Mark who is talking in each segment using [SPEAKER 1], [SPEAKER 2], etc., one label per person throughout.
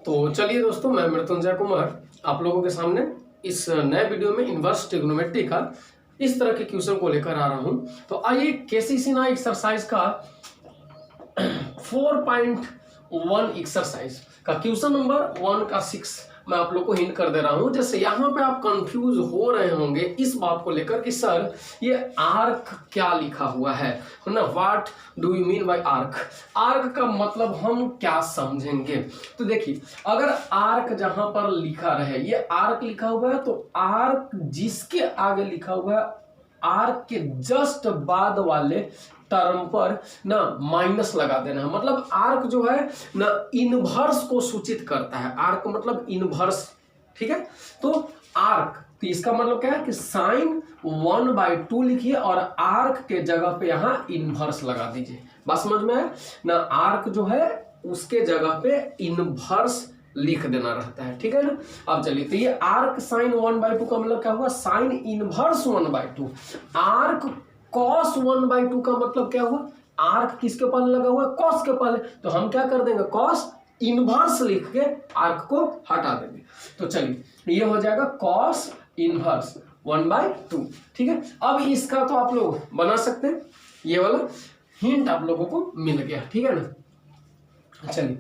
[SPEAKER 1] तो चलिए दोस्तों, मैं मृत्युंजय कुमार आप लोगों के सामने इस नए वीडियो में इनवर्स ट्रिग्नोमेट्री का इस तरह के क्वेश्चन को लेकर आ रहा हूं। तो आइए केसीसीना एक्सरसाइज का 4.1 एक्सरसाइज का क्वेश्चन नंबर 1 का 6 मैं आप लोग को हिंट कर दे रहा हूं। जैसे यहाँ पे आप कंफ्यूज हो रहे होंगे इस बात को लेकर कि सर ये आर्क क्या लिखा हुआ है ना, what do you mean by arc, arc का मतलब हम क्या समझेंगे। तो देखिए, अगर आर्क जहां पर लिखा रहे, ये आर्क लिखा हुआ है, तो आर्क जिसके आगे लिखा हुआ है आर्क के जस्ट बाद वाले टर्म पर ना माइनस लगा देना है। मतलब आर्क जो है ना इनवर्स को सूचित करता है। आर्क मतलब इनवर्स, ठीक है। तो आर्क, तो इसका मतलब क्या है कि साइन 1/2 लिखिए और आर्क के जगह पे यहां इनवर्स लगा दीजिए। बात समझ में है ना। आर्क जो है उसके जगह पे इनवर्स लिख देना रहता है, ठीक है ना। अब चलिए, तो ये आर्क साइन 1/2 का मतलब क्या हुआ, साइन इनवर्स 1/2। आर्क कॉस 1/2 का मतलब क्या हुआ, आर्क किसके पहले लगा हुआ है, कॉस के पहले, तो हम क्या कर देंगे, कॉस इनवर्स लिख के आर्क को हटा देंगे। तो चलिए, ये हो जाएगा कॉस इनवर्स 1/2, ठीक है। अब इसका तो आप लोग बना सकते हैं, ये वाला हिंट आप लोगों को मिल गया, ठीक है ना। चलिए,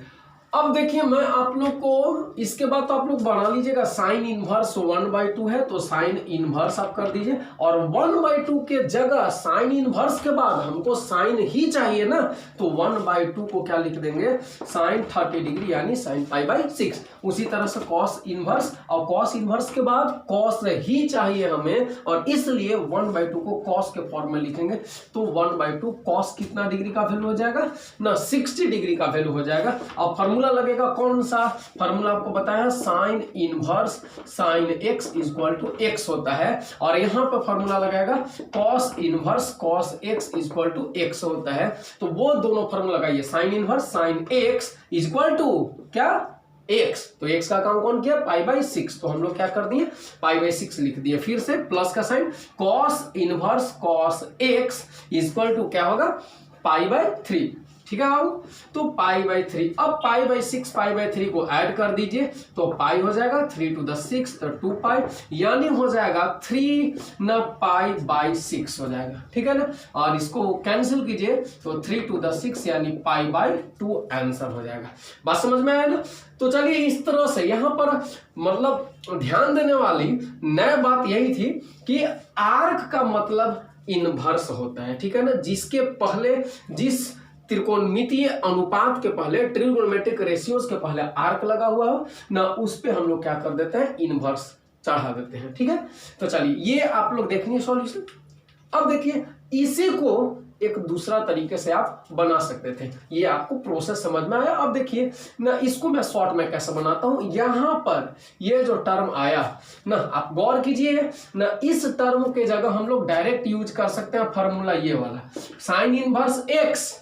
[SPEAKER 1] अब देखिए, मैं आप लोग को इसके बाद तो आप लोग बना लीजिएगा, साइन इनवर्स 1/2 है तो साइन इनवर्स आप कर दीजिए, और 1/2 के जगह साइन इनवर्स के बाद हमको साइन ही चाहिए ना, तो 1/2 को क्या लिख देंगे, साइन 30 डिग्री यानी साइन π/6। उसी तरह से कॉस इनवर्स, और कॉस इनवर्स के बाद कॉस ही चाहिए हमें, और इसलिए 1/2 को कॉस के फॉर्म में लिखेंगे। तो 1/2 कॉस कितना डिग्री का वैल्यू हो जाएगा ना, 60 डिग्री का वैल्यू हो जाएगा। और फॉर्मूला लगेगा कौन सा, फॉर्मूला आपको बताया, sine inverse sine x equal to x होता है, और यहां पर फॉर्मूला लगाएगा cos inverse cos x equal to x होता है। तो वो दोनों फॉर्मूला लगाइए, sine inverse sine x equal to क्या, x, तो x का काम कौन किया, π/6, तो हम लोग क्या कर दिए, π/6 लिख दिए। फिर से प्लस का sign, cos inverse cos x equal to क्या होगा, π/3, ठीक है बाबू। तो π/3, अब π/6 π/3 को ऐड कर दीजिए, तो पाई हो जाएगा 3 to the 6 तो 2π, यानी हो जाएगा 3 न π/6 हो जाएगा, ठीक है ना। और इसको कैंसिल कीजिए तो 3 to the 6 यानी π/2 आंसर हो जाएगा। बात समझ में आया ना। तो चलिए, इस तरह से यहाँ पर मतलब ध्यान देने वाली नई बात यही थी कि आर्क का मतलब इनवर्स होता है, ठीक है ना। जिसके पहले, जिस त्रिकोणमितीय अनुपात के पहले, ट्रिग्नोमेट्रिक रेशियोज के पहले आर्क लगा हुआ हो ना, उस पे हम लोग क्या कर देते हैं, इनवर्स चढ़ा देते हैं, ठीक है। तो चलिए, ये आप लोग देखिए सॉल्यूशन। अब देखिए, इसी को एक दूसरा तरीके से आप बना सकते थे, ये आपको प्रोसेस समझ में आया। अब देखिए ना, इसको मैं शॉर्ट में कैसे बनाता हूं, यहां पर ये जो टर्म आया ना, आप गौर कीजिए ना, इस टर्म के जगह हम लोग डायरेक्ट यूज कर सकते हैं फॉर्मूला ये वाला, साइन इनवर्स x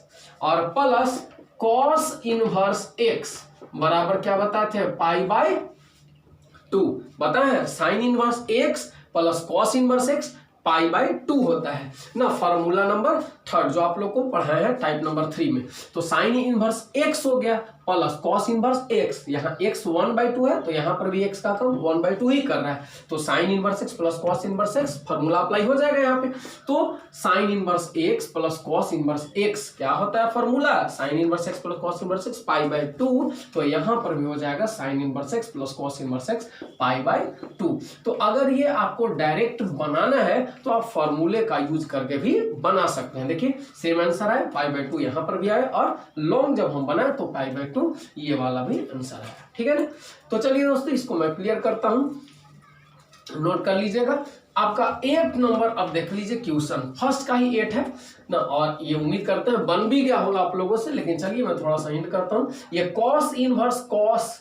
[SPEAKER 1] और प्लस कॉस इनवर्स x बराबर क्या बताते हैं, π/2 बताए हैं। Sign inverse x plus cos inverse x π/2 होता है ना, फॉर्मूला नंबर 3 जो आप लोग को पढ़ाए हैं टाइप नंबर 3 में। तो साइन इनवर्स x हो गया प्लस कॉस इनवर्स x, यहाँ x 1/2 है तो यहाँ पर भी x का काम 1/2 ही कर रहा है, तो sign inverse x plus cos inverse x formula apply हो जाएगा यहाँ पे। तो sign inverse x plus cos inverse x क्या होता है formula, sign inverse x plus cos inverse x π/2, तो यहाँ पर भी हो जाएगा sign inverse x plus cos inverse x π/2। तो अगर ये आपको डायरेक्ट बनाना है तो आप फॉर्मूले का यूज करके भी बना सकते हैं। देखिए, सेम आंसर है, π/2 यहाँ पर भी आया, और लॉन्ग जब हम बनाए तो π/2 ये वाला भी आंसर है, ठीक है ना। तो चलिए दोस्तों, इसको मैं क्लियर करता हूं, नोट कर लीजिएगा। आपका 8 नंबर अब देख लीजिए, क्वेश्चन फर्स्ट का ही 8 है ना, और ये उम्मीद करते हैं बन भी गया होगा आप लोगों से, लेकिन चलिए मैं थोड़ा सा हिंट करता हूं। ये कॉस इनवर्स कॉस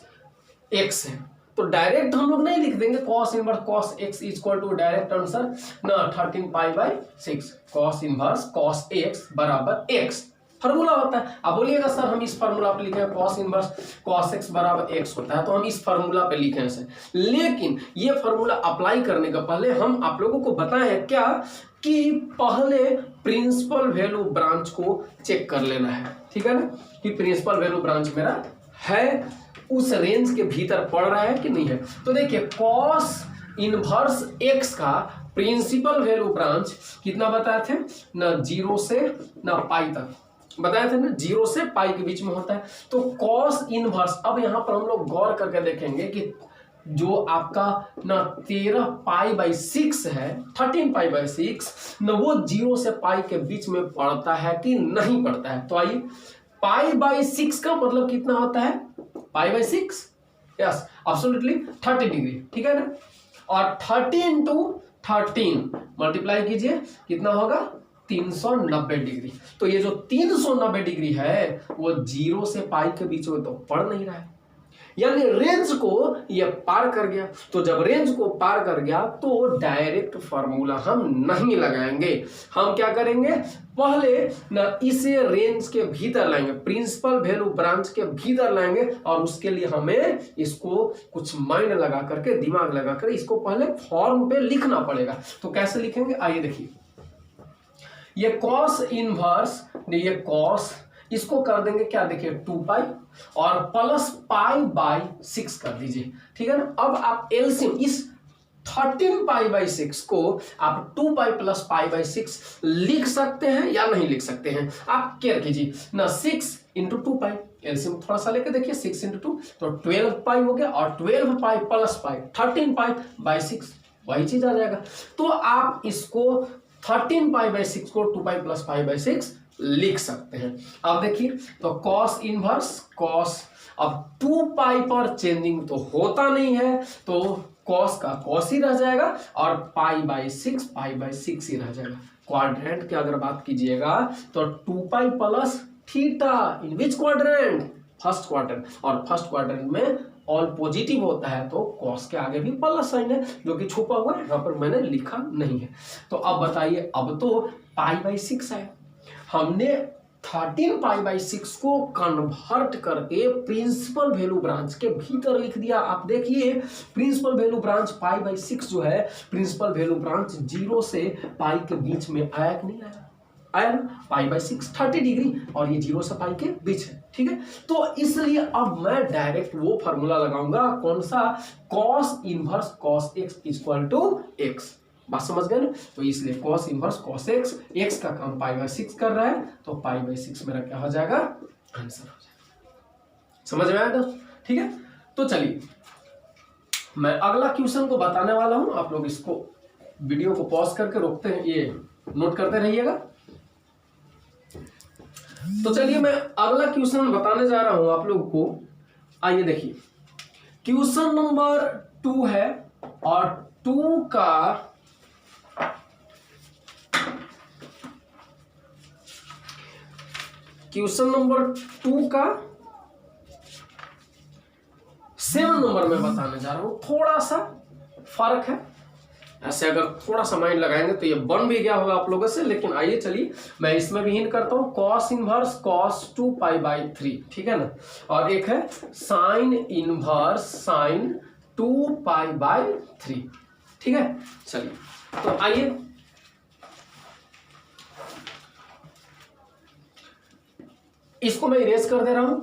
[SPEAKER 1] x है, तो डायरेक्ट हम लोग नहीं लिख देंगे, cos inverse cos x equal to direct answer ना 13 π/6, कॉस इनवर्स कॉस x बराबर x फॉर्मूला होता है। अब बोलिएगा सर हम इस फॉर्मूला पे लिखे हैं, कॉस इनवर्स कॉस x बराबर x होता है, तो हम इस फॉर्मूला पे लिखे हैं सर। लेकिन ये फॉर्मूला अप्लाई करने का पहले हम आप लोगों को बताए हैं क्या, कि पहले प्रिंसिपल वैल्यू ब्रांच को चेक कर लेना है, ठीक है ना, कि प्रिंसिपल वैल्यू ब्रांच मेरा है उस रेंज के भीतर पड़ रहा है कि नहीं है। तो देखिए कॉस इनवर्स एक्स का प्रिंसिपल वैल्यू ब्रांच कितना बताए थे ना, 0 से ना पाई तक बताए थे ना, 0 से पाई के बीच में होता है। तो कॉस इनवर्स, अब यहां पर हम लोग गौर करके देखेंगे कि जो आपका ना 13 पाई बाई 6 है, 13 पाई बाई 6 ना, वो 0 से पाई के बीच में पड़ता है कि नहीं पड़ता है। तो आइए, पाई बाई 6 का मतलब कितना होता है, पाई बाई 6, यस एब्सोल्युटली 30 डिग्री, ठीक है ना। और 30 इंटू 13 मल्टीप्लाई कीजिए, कितना होगा 390 डिग्री। तो ये जो 390 डिग्री है वो 0 से पाई के बीच में तो पड़ नहीं रहा है, यानी रेंज को ये पार कर गया। तो जब रेंज को पार कर गया तो डायरेक्ट फार्मूला हम नहीं लगाएंगे, हम क्या करेंगे, पहले ना इसे रेंज के भीतर लाएंगे, प्रिंसिपल वैल्यू ब्रांच के भीतर लाएंगे, और उसके लिए हमें इसको कुछ माइंड लगा करके, दिमाग लगा कर इसको पहले फॉर्म पे लिखना पड़ेगा। तो कैसे लिखेंगे, आइए देखिए, ये कॉस इनवर्स, ये कॉस, इसको कर देंगे क्या, देखिए 2 पाई और प्लस पाई बाई 6 कर दीजिए, ठीक है ना। अब आप एलसीएम इस 13 पाई बाई 6 को आप 2 पाई प्लस पाई बाई 6 लिख सकते हैं या नहीं लिख सकते हैं, आप केयर कीजिए ना। 6 इंटू 2 पाई, एलसीएम थोड़ा सा लेके देखिए, 6 इंटू 2 तो 12 पाई हो गया, और 12 pi plus pi 13 pi by 6 वही चीज आ जाएगा। तो आप इसको 13 पाई बाई 6 को 2 पाई प्लस पाई बाई 6 लिख सकते हैं। अब देखिए, तो कॉस इनवर्स कॉस, अब 2 पाई पर चेंजिंग तो होता नहीं है, तो कॉस का कॉस ही रह जाएगा, और पाई बाई 6 ही रह जाएगा। क्वाड्रेंट की अगर बात कीजिएगा तो 2 पाई प्लस थीटा, इन विच क्वाड्रेंट, फर्स्ट क्वाड्रेंट, और फर्स्ट क्वाड्रेंट में ऑल पॉजिटिव होता है, तो कॉस के आगे भी प्लस साइन है जो कि छुपा हुआ है, यहाँ पर मैंने लिखा नहीं है। तो अब बताइए, अब तो पाई बाई 6 है, हमने 13 पाई बाई 6 को कन्वर्ट करके प्रिंसिपल वैल्यू ब्रांच के भीतर लिख दिया। आप देखिए, principal value branch pi by 6 जो है, प्रिंसिपल वैल्यू ब्रांच 0 से पाई के बीच में आया कि नहीं आया, आया ना, पाई बाई 6 30 डिग्री, और ये 0 से पाई के बीच है, ठीक है। तो इसलिए अब मैं डायरेक्ट वो फॉर्मूला लगाऊंगा, कौन सा, cos inverse cos x equal to x, बात समझ गए ना। तो इसलिए cos inverse cos x, x का काम पाई बाई 6 कर रहा है, तो पाई बाई 6 मेरा क्या हो जाएगा, आंसर हो जाएगा। समझ में आया, ठीक है। तो चलिए, मैं अगला क्वेश्चन को बताने वाला हूं, आप लोग इसको वीडियो को पॉज करके रोकते हैं, ये नोट करते रहिएगा। तो चलिए, मैं अगला क्वेश्चन बताने जा रहा हूं आप लोगों को। आइए देखिए, क्वेश्चन नंबर 2 है, और 2 का क्वेश्चन नंबर 2 का 7 नंबर में बताने जा रहा हूं। थोड़ा सा फर्क है, ऐसे अगर थोड़ा सा माइंड लगाएंगे तो ये बन भी गया होगा आप लोगों से, लेकिन आइए चलिए मैं इसमें भी हिंट करता हूं। Cos inverse cos 2 pi by 3, ठीक है ना, और एक है sign inverse sign 2 pi by 3, ठीक है। चलिए, तो आइए इसको मैं इरेज कर दे रहा हूं।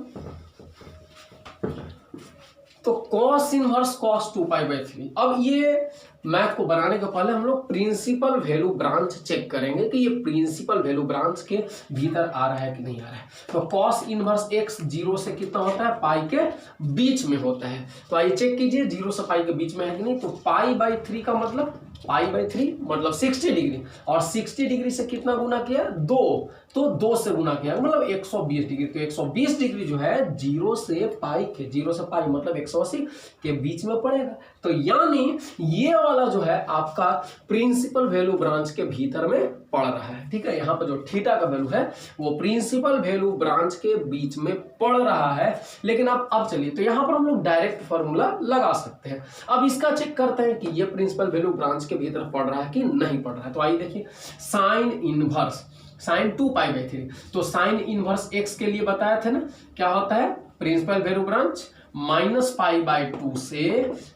[SPEAKER 1] तो cos inverse cos 2 pi by 3, अब ये मैथ को बनाने के पहले हम लोग प्रिंसिपल वैल्यू ब्रांच चेक करेंगे कि ये प्रिंसिपल वैल्यू ब्रांच के भीतर आ रहा है कि नहीं आ रहा है। तो कॉस इनवर्स एक्स 0 से कितना होता है, पाई के बीच में होता है। तो आइए चेक कीजिए, 0 से पाई के बीच में है कि नहीं। तो पाई बाई 3 का मतलब, पाई बाई 3 मतलब 60 डिग्री, और 60 डिग्री से कितना गुना किया, 2, तो 2 से गुना किया मतलब 120 डिग्री। तो 120 डिग्री जो है 0 से पाई के, 0 से पाई मतलब 180 के बीच में पड़ेगा। तो यानी ये वाला जो है आपका प्रिंसिपल वैल्यू ब्रांच के भीतर में पड़ रहा है, ठीक है। यहाँ पर जो थीटा का वैल्यू है वो प्रिंसिपल वैल्यू ब्रांच के बीच में पड़ रहा है। लेकिन अब चलिए, तो यहाँ पर हम लोग डायरेक्ट फॉर्मूला लगा सकते हैं। अब इसका चेक करते हैं कि ये प्रिंसिपल वैल्यू ब्रांच के भीतर पड़ रहा है कि नहीं पड़ रहा है। तो आइए देखिए, sign inverse sign 2 pi by 3, तो साइन इनवर्स एक्स के लिए बताया थे ना, क्या होता है, principal value branch minus pi by 2 से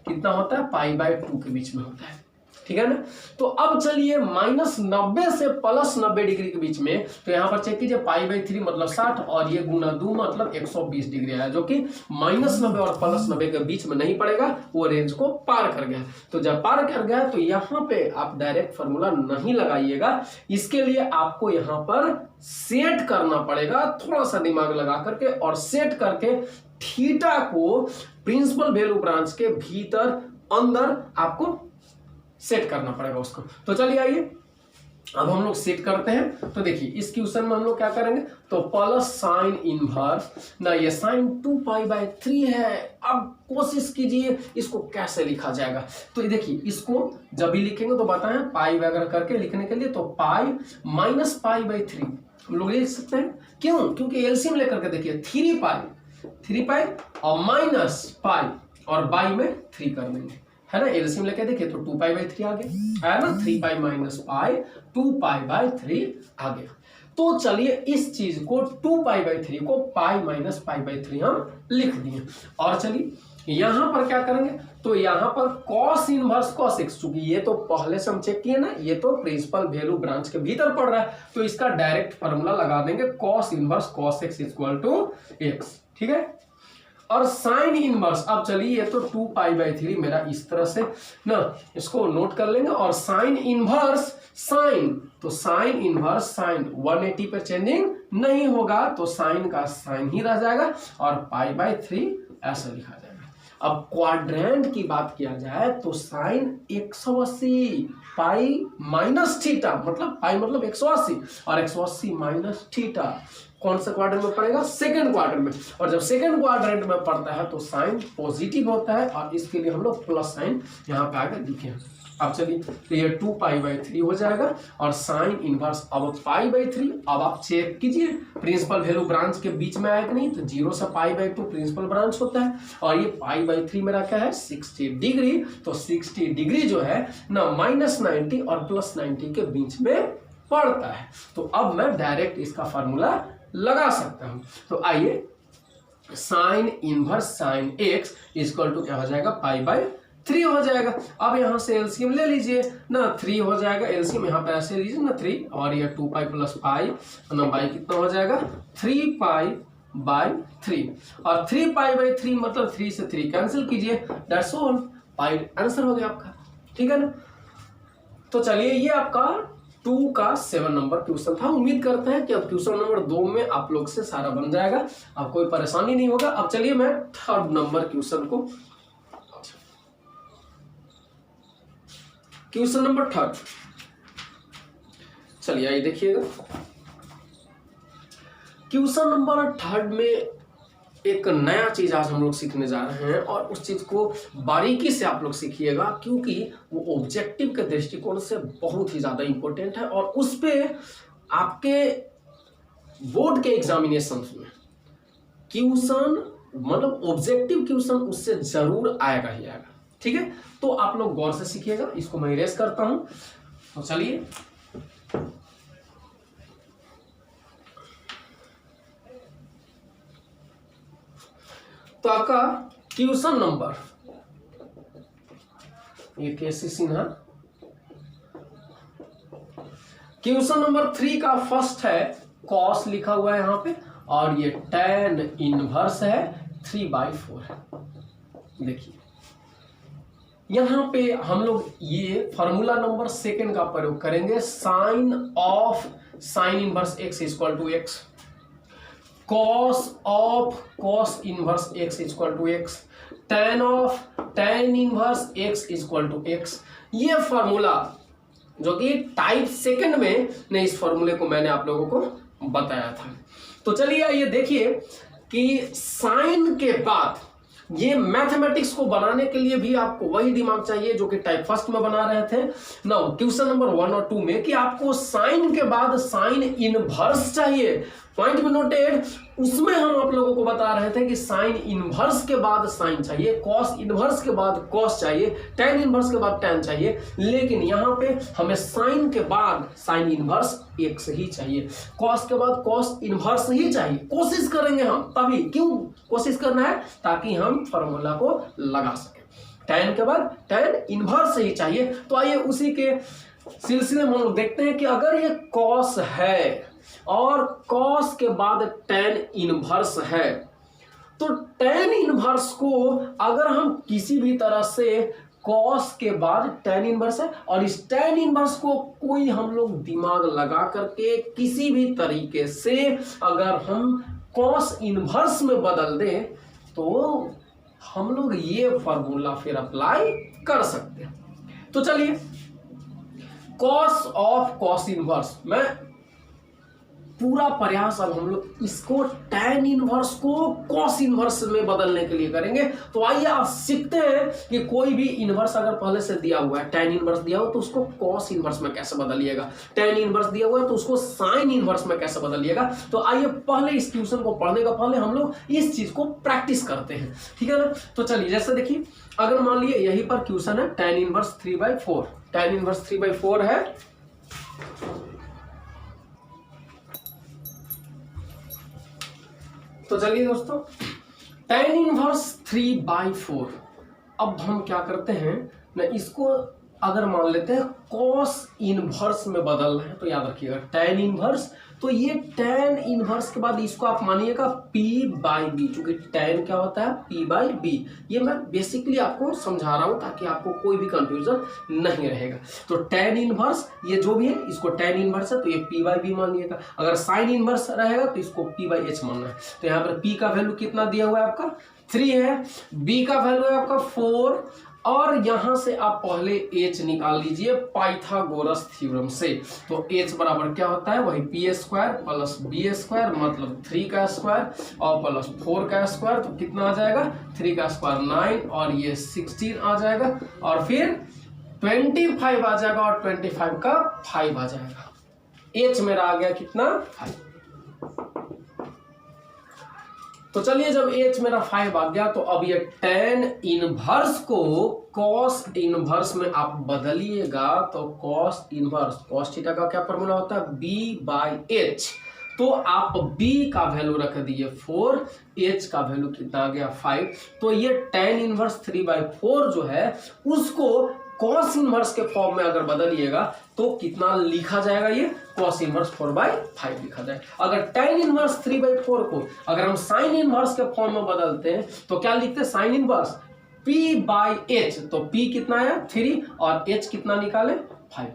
[SPEAKER 1] कितना होता है, पाई बाई 2 के बीच में होता है, ठीक है ना। तो अब चलिए -90 से +90 डिग्री के बीच में, तो यहां पर चेक कीजिए π/3 मतलब 60 और ये गुना 2 मतलब 120 डिग्री आया, जो कि -90 और +90 के बीच में नहीं पड़ेगा, वो रेंज को पार कर गया। तो जब पार कर गया तो यहां पे आप डायरेक्ट फार्मूला नहीं लगाइएगा, इसके लिए आपको यहां पर सेट करना पड़ेगा, थोड़ा सा दिमाग लगा करके और सेट करके थीटा को प्रिंसिपल वैल्यू ब्रांच के भीतर अंदर आपको सेट करना पड़ेगा उसको। तो चलिए आइए अब हम लोग सेट करते हैं। तो देखिए इस क्वेश्चन में हम लोग क्या करेंगे, तो प्लस साइन इनवर्स ना, ये साइन 2π/3 है। अब कोशिश कीजिए इसको कैसे लिखा जाएगा। तो ये देखिए इसको जब भी लिखेंगे तो बताएं पाई वगैरह करके लिखने के लिए, तो पाई -π/3 हम लोग लिख सकते हैं। क्यों? क्योंकि एलसीएम लेकर के देखिए 3π और -π और बाई में 3 कर देंगे, है ना। एलसीएम लेके देखिए तो 2π/3 आ गया, है ना। 3π - π 2π/3 आ गया। तो चलिए इस चीज को 2π/3 को π - π/3 हम लिख दिए। और चलिए यहां पर क्या करेंगे, तो यहां पर cos इनवर्स cos x, चूंकि ये तो पहले से हम चेक किए ना, ये तो प्रिंसिपल वैल्यू ब्रांच के भीतर पड़ रहा है, तो इसका डायरेक्ट फार्मूला लगा देंगे cos inverse cos x = x, ठीक है। और साइन इनवर्स, अब चलिए ये तो 2π/3 मेरा इस तरह से ना, इसको नोट कर लेंगे। और साइन इनवर्स साइन, तो साइन इनवर्स साइन 180 पर चेंजिंग नहीं होगा, तो साइन का साइन ही रह जाएगा और π/3 ऐसा लिखा जाएगा। अब क्वाड्रेंट की बात किया जाए तो साइन 180 पाई माइनस थीटा, मतलब पाई मतलब 180 और 180 माइनस थीटा कौन सा क्वाड्रेंट में पड़ेगा, सेकंड क्वाड्रेंट में। और जब सेकंड क्वाड्रेंट में पड़ता है तो साइन पॉजिटिव होता है और इसके लिए हम लोग प्लस साइन यहाँ पे आगे लिखे हैं। अब चलिए तो ये 2π/3 हो जाएगा और साइन इनवर्स अब π/3। अब आप चेक कीजिए प्रिंसिपल वैल्यू ब्रांच के बीच में आया कि नहीं, तो 0 से π/2 प्रिंसिपल ब्रांच होता है और ये π/3 मेरा क्या है 60 डिग्री। तो 60 डिग्री जो है ना -90 और +90 के बीच में पड़ता है। तो अब मैं डायरेक्ट इसका फार्मूला लगा सकता हूं। तो आइए साइन इनवर्स साइन x = क्या हो जाएगा, π/3 हो जाएगा। अब यहां से एलसीएम ले लीजिए ना, 3 हो जाएगा एलसीएम, यहां पे ऐसे लीजिए ना 3 और ये 2π + π ना, बाई कितना हो जाएगा 3π/3 और 3π/3 मतलब 3 से 3 कैंसिल कीजिए, दैट्स ऑल, पाई आंसर हो गया आपका, ठीक है ना। तो चलिए ये आपका 2 का 7 नंबर क्वेश्चन था। उम्मीद करते हैं कि अब क्वेश्चन नंबर 2 में आप लोग से सारा बन जाएगा, अब कोई परेशानी नहीं होगा। अब चलिए मैं 3rd नंबर क्वेश्चन को, क्वेश्चन नंबर 3rd, चलिए आइए देखिएगा। क्वेश्चन नंबर 3rd में एक नया चीज आज हम लोग सीखने जा रहे हैं और उस चीज को बारीकी से आप लोग सीखिएगा, क्योंकि वो ऑब्जेक्टिव के दृष्टिकोण से बहुत ही ज्यादा इंपॉर्टेंट है और उस पे आपके बोर्ड के एग्जामिनेशन में क्वेश्चन मतलब ऑब्जेक्टिव क्वेश्चन उससे जरूर आएगा ही आएगा, ठीक है। तो आप लोग गौर से सीखिएगा। इसको मैं इरेज करता हूं। तो चलिए तो आपका क्वेश्चन नंबर, ये कैसे सिन्हा, क्वेश्चन नंबर 3 का फर्स्ट है कॉस लिखा हुआ है यहाँ पे और ये tan इनवर्स है 3/4 है। देखिए यहां पे हम लोग ये फॉर्मूला नंबर 2 का प्रयोग करेंगे, sine of sine inverse x = x, cos of cos inverse x = x, tan of tan inverse x = x। ये फॉर्मूला जो कि टाइप 2 में ने इस फॉर्मूले को मैंने आप लोगों को बताया था। तो चलिए ये देखिए कि साइन के बाद ये मैथमेटिक्स को बनाने के लिए भी आपको वही दिमाग चाहिए जो कि टाइप 1 में बना रहे थे ना, क्वेश्चन नंबर 1 और 2 में, कि आपको साइन के बाद साइन इनवर्स चाहिए। पॉइंट में नोटेड, उसमें हम आप लोगों को बता रहे थे कि साइन इनवर्स के बाद साइन चाहिए, कॉस इनवर्स के बाद कॉस चाहिए, tan इनवर्स के बाद tan चाहिए, लेकिन यहाँ पे हमें साइन के बाद साइन इनवर्स x ही चाहिए, कॉस के बाद कॉस इनवर्स ही चाहिए। कोशिश करेंगे हम, तभी क्यों कोशिश करना है, ताकि हम फॉर्मूला को लगा सकें। tan के बाद tan इनवर्स ही चाहिए। तो आइए उसी के सिलसिले में हम लोग देखते हैं कि अगर ये cos है और cos के बाद tan इनवर्स है, तो tan इनवर्स को अगर हम किसी भी तरह से cos के बाद tan इनवर्स है और इस tan इनवर्स को कोई हम लोग दिमाग लगा करके किसी भी तरीके से अगर हम cos इनवर्स में बदल दें तो हम लोग ये फॉर्मूला फिर अप्लाई कर सकते हैं। तो चलिए cos ऑफ cos इनवर्स, मैं पूरा प्रयास अब हम लोग इसको tan इनवर्स को cos इनवर्स में बदलने के लिए करेंगे। तो आइए आप सीखते हैं कि कोई भी इनवर्स अगर पहले से दिया हुआ है, tan इनवर्स दिया हो तो उसको cos इनवर्स में कैसे बदलिएगा, tan इनवर्स दिया हुआ है तो उसको sin इनवर्स में कैसे बदलिएगा। तो आइए पहले इस ट्यूशन को पढ़ने का पहले हम लोग इस चीज को प्रैक्टिस करते हैं, ठीक है ना। तो चलिए जैसे देखिए, अगर मान लीजिए यहीं पर क्वेश्चन है tan इनवर्स 3/4, tan इनवर्स 3/4 है, तो चलिए दोस्तों tan इनवर्स 3/4, अब हम क्या करते हैं ना, इसको अगर मान लेते हैं cos इनवर्स में बदल रहे हैं, तो याद रखिएगा tan इनवर्स, तो ये tan इनवर्स के बाद इसको आप मानिएगा p/b, क्योंकि tan क्या होता है p/b। ये मैं बेसिकली आपको समझा रहा हूं ताकि आपको कोई भी कंफ्यूजन नहीं रहेगा। तो tan इनवर्स ये जो भी है इसको tan इनवर्स है तो ये p/b मानिएगा, अगर sin इनवर्स रहेगा तो इसको p/h मानना है। तो यहाँ पर p का वैल्यू कितना दिया हुआ है आपका 3 है, b का वैल्यू है आपका 4, और यहां से आप पहले h निकाल लीजिए पाइथागोरस थ्योरम से। तो h बराबर क्या होता है, वही p square plus b square मतलब 3 का स्क्वायर और प्लस 4 का स्क्वायर, तो कितना आ जाएगा 3 का स्क्वायर 9 और ये 16 आ जाएगा, और फिर 25 आ जाएगा और 25 का 5 आ जाएगा। h मेरा आ गया कितना 5। तो चलिए जब h मेरा 5 आ गया तो अब ये tan इनवर्स को cos इनवर्स में आप बदलिएगा, तो cos इनवर्स cos थीटा का क्या फॉर्मूला होता है b/h, तो आप b का वैल्यू रख दिए 4, h का वैल्यू कितना आ गया 5, तो ये tan इनवर्स 3/4 जो है उसको cos इनवर्स के फॉर्म में अगर बदलिएगा तो कितना लिखा जाएगा, ये cos इनवर्स 4/5 लिखा जाएगा। अगर tan इनवर्स 3/4 को अगर हम sin इनवर्स के फॉर्म में बदलते हैं तो क्या लिखते हैं sin इनवर्स p/h, तो p कितना है 3 और h कितना निकाले 5।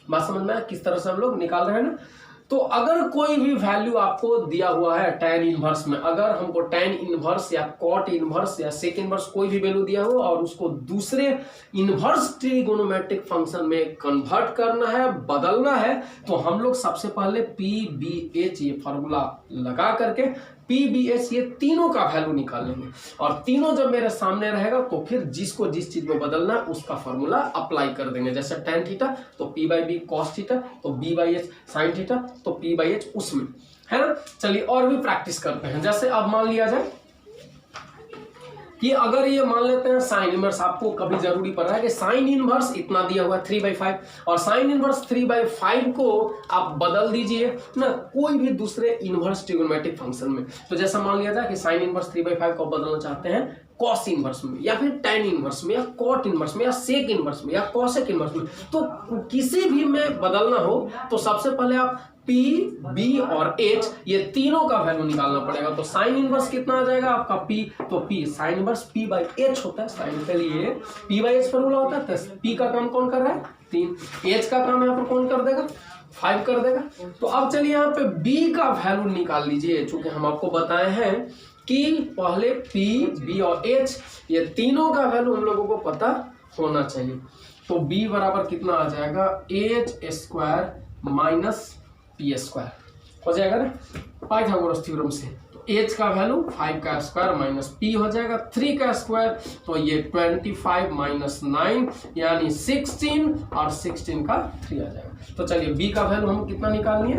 [SPEAKER 1] बात समझ में आया किस तरह से हम लोग निकाल रहे हैं ना। तो अगर कोई भी वैल्यू आपको दिया हुआ है tan इनवर्स में, अगर हमको tan इनवर्स या cot इनवर्स या sec इनवर्स कोई भी वैल्यू दिया हो और उसको दूसरे इनवर्स ट्रिगोनोमेट्रिक फंक्शन में कन्वर्ट करना है, बदलना है, तो हम लोग सबसे पहले p/b/h ये फॉर्मूला लगा करके p/b/h ये तीनों का वैल्यू निकालेंगे, और तीनों जब मेरे सामने रहेगा तो फिर जिसको जिस चीज में बदलना है उसका फॉर्मूला अप्लाई कर देंगे। जैसे tan थीटा तो p/b cos थीटा, तो b/h sin थीटा तो p/h उसमें, है ना। चलिए और भी प्रैक्टिस करते हैं। जैसे अब मान लिया जाए कि अगर ये मान लेते हैं साइन इनवर्स, आपको कभी जरूरी पड़ रहा है कि साइन इनवर्स इतना दिया हुआ है 3/5 और साइन इनवर्स 3/5 को आप बदल दीजिए ना कोई भी दूसरे इनवर्स ट्रिगोनोमेट्रिक फंक्शन में। तो जैसा मान लिया जाए कि साइन इनवर्स 3/5 को बदलना चाहते हैं कॉस इनवर्स में या फिर tan इनवर्स में या कॉट इनवर्स में या सेक इनवर्स में या कॉसेक इनवर्स में, तो किसी भी में बदलना हो तो सबसे पहले आप P, B और H ये तीनों का वैल्यू निकालना पड़ेगा। तो साइन इनवर्स कितना आ जाएगा आपका P, तो P साइन इनवर्स P/H होता है, साइन के लिए P/H फॉर्मूला होता है। तो P का काम कौन कर रहा है 3, H का काम यहाँ पर कौन कर देगा 5 कर देगा। तो अब चलिए यहाँ पे B का वैल्यू निकाल लीजिए, चूंकि हम आपको बताए हैं कि पहले P, B और H ये तीनों का वैल्यू हम लोगों को पता होना चाहिए। तो B बराबर कितना आ जाएगा H square minus P square हो जाएगा ना पाइथागोरस थ्योरम से। तो H का वैल्यू 5 का स्क्वायर माइनस P हो जाएगा 3 का स्क्वायर, तो ये 25 माइनस 9 यानी 16 और 16 का 3 आ जाएगा। तो चलिए B का वैल्यू हम कितना निकाल लिए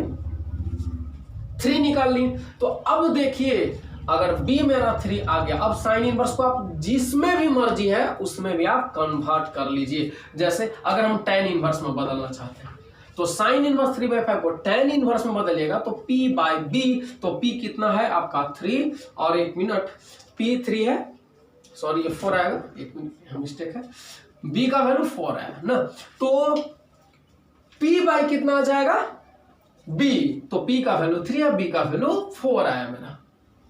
[SPEAKER 1] 3 निकाल लिए। तो अब देखिए अगर B मेरा 3 आ गया, अब साइन इनवर्स को आप जिसमें भी मर्जी है उसमें भी आप कन्वर्ट कर लीजिए। जैसे अगर हम tan इनवर्स में बदलना चाहते हैं तो साइन इनवर्स 3/5 को tan इनवर्स में बदलिएगा तो P/B, तो P कितना है आपका 3 और 1 मिनट P 3 है सॉरी ये 4 आएगा, एक मिनट मिस्टेक है, b का वैल्यू 4 आया ना, तो p बाई कितना आ जाएगा b, तो p का वैल्यू 3 है, b का वैल्यू 4 आया मेरा,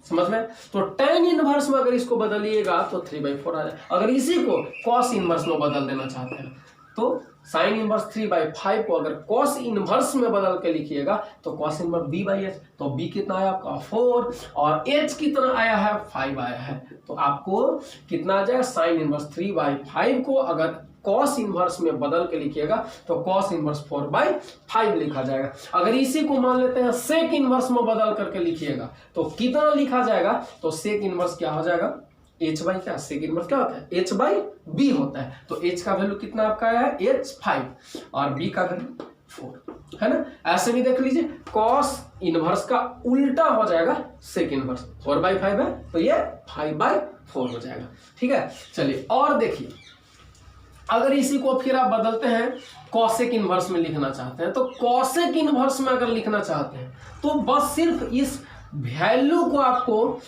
[SPEAKER 1] समझ में। तो tan इनवर्स में अगर इसको बदलिएगा तो 3/4 आ जाए। अगर इसी को cos इनवर्स में बदल देना चाहते हैं तो sin इनवर्स 3/5 को अगर cos इनवर्स में बदल के लिखिएगा तो cos इनवर्स b/h, तो b कितना आया आपका 4 और h कितना आया है 5 आया है, तो आपको कितना आ जाएगा sin इनवर्स 3/5 को अगर cos इनवर्स में बदल के लिखिएगा तो cos इनवर्स 4/5 लिखा जाएगा। अगर इसी को मान लेते हैं sec इनवर्स में बदल करके लिखिएगा तो कितना लिखा जाएगा, तो sec इनवर्स क्या हो जाएगा h बाई क्या, sec इनवर्स क्या होता है h बाई b होता है, तो h का वैल्यू कितना आपका आया है h 5 और b का वैल्यू 4 है ना। ऐसे भी देख लीजिए cos इनवर्स का उल्टा हो जाएगा sec इनवर्स, 4/5 है तो ये 5/4 हो जाएगा, ठीक है। चलिए और देखिए, अगर इसी को फिर आप बदलते हैं कॉसेक इनवर्स में लिखना चाहते हैं, तो कॉसेक इनवर्स में अगर लिखना चाहते हैं तो बस सिर्फ इस वैल्यू को आपको